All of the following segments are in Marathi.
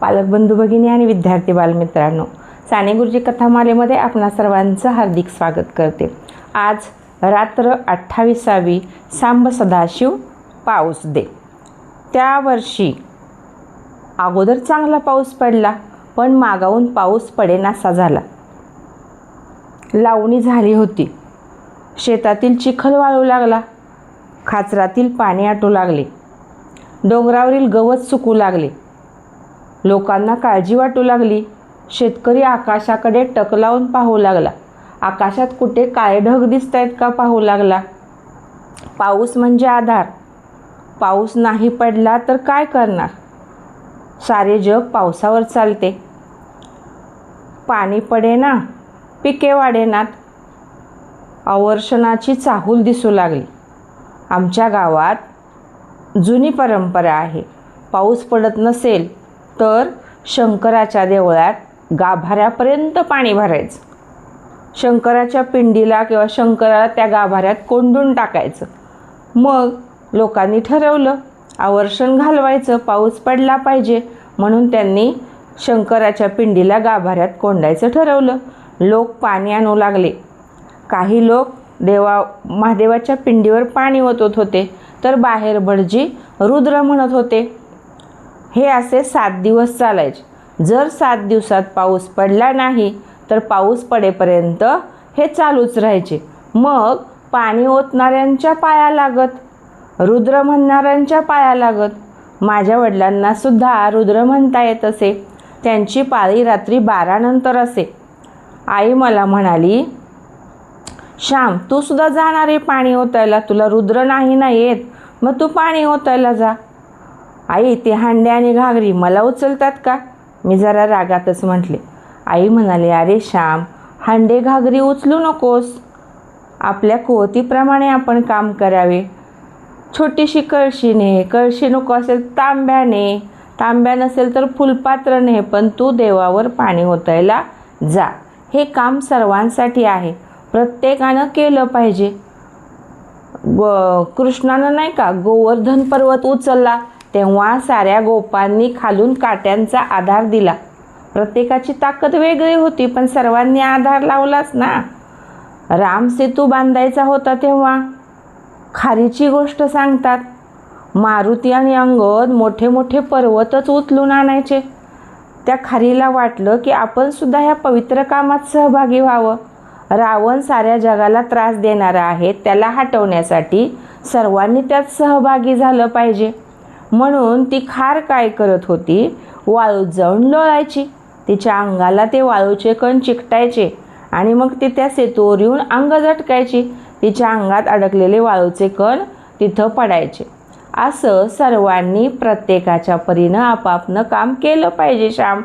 पालक बंधू भगिनी आणि विद्यार्थी बालमित्रांनो, साने गुरुजी कथामालेमध्ये आपणा सर्वांचं हार्दिक स्वागत करते। आज रात्र 28वी सांब सदाशिव पाऊस दे। त्या वर्षी अगोदर चांगला पाऊस पडला, पण मागाहून पाऊस पडेनासा झाला। लावणी झाली होती, शेतातील चिखल वाळू लागला, खाचरातील पाणी आटू लागले, डोंगरावरील गवत सुकू लागले, लोकांना काळजी वाटू लागली। शेतकरी आकाशाकडे टक लावून पाहू लागला, आकाशात कुठे काळे ढग दिसतायत का पाहू लागला। पाऊस म्हणजे आधार, पाऊस नाही पडला तर काय करणार? सारे जग पावसावर चालते। पाणी पडेना, पिके वाढेनात, अवर्षणाची चाहूल दिसू लागली। आमच्या गावात जुनी परंपरा आहे, पाऊस पडत नसेल तर शंकराच्या देवळात गाभाऱ्यापर्यंत पाणी भरायचं, शंकराच्या पिंडीला किंवा शंकराला त्या गाभाऱ्यात कोंडून टाकायचं। मग लोकांनी ठरवलं आवर्षण घालवायचं, पाऊस पडला पाहिजे म्हणून त्यांनी शंकराच्या पिंडीला गाभाऱ्यात कोंडायचं ठरवलं। लोक पाणी आणू लागले। काही लोक महादेवाच्या पिंडीवर पाणी ओतत होते, तर बाहेर भटजी रुद्र म्हणत होते। हे असे 7 दिवस चालायचे। जर 7 दिवसात पाऊस पडला नाही तर पाऊस पडेपर्यंत हे चालूच राहायचे। मग पाणी ओतणाऱ्यांच्या पाया लागत, रुद्र म्हणणाऱ्यांच्या पाया लागत। माझ्या वडिलांना सुद्धा रुद्र म्हणता येत असे। त्यांची पाळी रात्री 12 नंतर असे। आई मला म्हणाली, श्याम तू सुद्धा जाणार आहे पाणी ओतायला, तुला रुद्र नाही ना येत, मग तू पाणी ओतायला जा। आई ते हांडे आणि घागरी मला उचलतात का? मी जरा रागातच म्हटले। आई म्हणाली, अरे श्याम, हांडे घागरी उचलू नकोस, आपल्या कुवतीप्रमाणे आपण काम करावे। छोटीशी कळशी ने, कळशी नको असेल तांब्याने, तांब्या नसेल तर फुलपात्र ने, पण तू देवावर पाणी ओतायला जा। हे काम सर्वांसाठी आहे, प्रत्येकानं केलं पाहिजे। कृष्णानं नाही का गोवर्धन पर्वत उचलला, तेव्हा साऱ्या गोपांनी खालून काट्यांचा आधार दिला। प्रत्येकाची ताकद वेगळी होती, पण सर्वांनी आधार लावलाच ना। राम सेतू बांधायचा होता तेव्हा खारीची गोष्ट सांगतात, मारुती आणि अंगद मोठे मोठे पर्वतच उचलून आणायचे। त्या खारीला वाटलं की आपण सुद्धा ह्या पवित्र कामात सहभागी व्हावं। रावण साऱ्या जगाला त्रास देणारा आहे, त्याला हटवण्यासाठी सर्वांनी त्यात सहभागी झालं पाहिजे। म्हणून ती खार काय करत होती, वाळूत जाऊन लोळायची। तिच्या अंगाला ते वाळूचे कण चिकटायचे आणि मग ती त्या सेतूवर येऊन अंग झटकायची। तिच्या अंगात अडकलेले वाळूचे कण तिथं पडायचे। असं सर्वांनी प्रत्येकाच्या परीनं आपापलं काम केलं पाहिजे श्याम,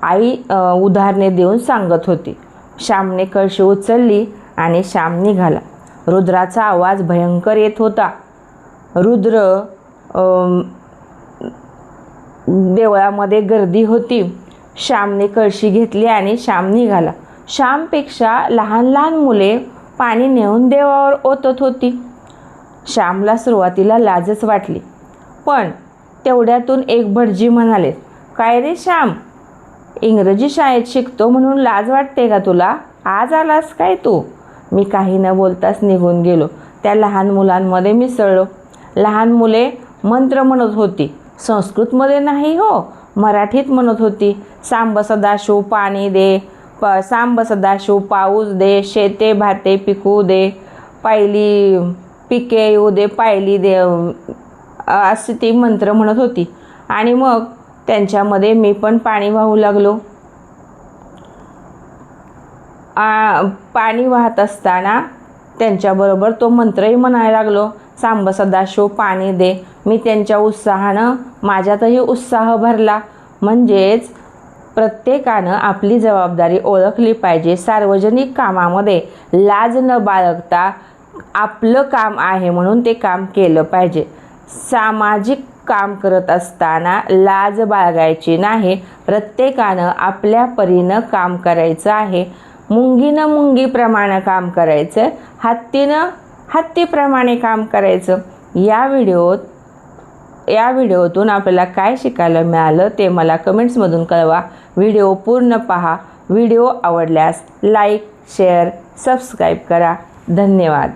आई उदाहरणे देऊन सांगत होती। श्यामने कळशी उचलली आणि श्याम निघाला। रुद्राचा आवाज भयंकर येत होता। रुद्र देवळामध्ये गर्दी होती। श्यामने कळशी घेतली आणि श्याम निघाला। श्यामपेक्षा लहान लहान मुले पाणी नेऊन देवावर ओतत होती। श्यामला सुरुवातीला लाजच वाटली, पण तेवढ्यातून एक भटजी म्हणाले, काय रे श्याम, इंग्रजी शाळेत शिकतो म्हणून लाज वाटते का तुला? आज आलास काय तू? मी काही न बोलताच निघून गेलो। त्या लहान मुलांमध्ये मिसळलो। लहान मुले मंत्र म्हणत होती, संस्कृतमध्ये नाही हो, मराठीत म्हणत होती। सांब सदाशिव पाणी दे, सांब सदाशिव पाऊस दे, शेते भाते पिकू दे, पायली पिके येऊ दे, पायली दे, अशी ती मंत्र म्हणत होती। आणि मग त्यांच्यामध्ये मी पण पाणी वाहू लागलो। पाणी वाहत असताना त्यांच्याबरोबर तो मंत्रही म्हणायला लागलो, सांब सदाशिव पाणी दे। मी त्यांच्या उत्साहानं माझ्यातही उत्साह भरला। म्हणजेच प्रत्येकानं आपली जबाबदारी ओळखली पाहिजे। सार्वजनिक कामामध्ये लाज न बाळगता आपलं काम आहे म्हणून ते काम केलं पाहिजे। सामाजिक काम करत असताना लाज बाळगायची नाही, प्रत्येकानं आपल्या परीनं काम करायचं आहे। मुंगीनं मुंगीप्रमाणे काम करायचं, हत्तीनं हत्तीप्रमाणे काम करायचं। या व्हिडिओत या व्हिडिओतून आपल्याला काय शिकायला मिळालं ते मला कमेंट्समधून कळवा. व्हिडिओ पूर्ण पहा. व्हिडिओ आवडल्यास लाईक, शेअर, सबस्क्राईब करा. धन्यवाद.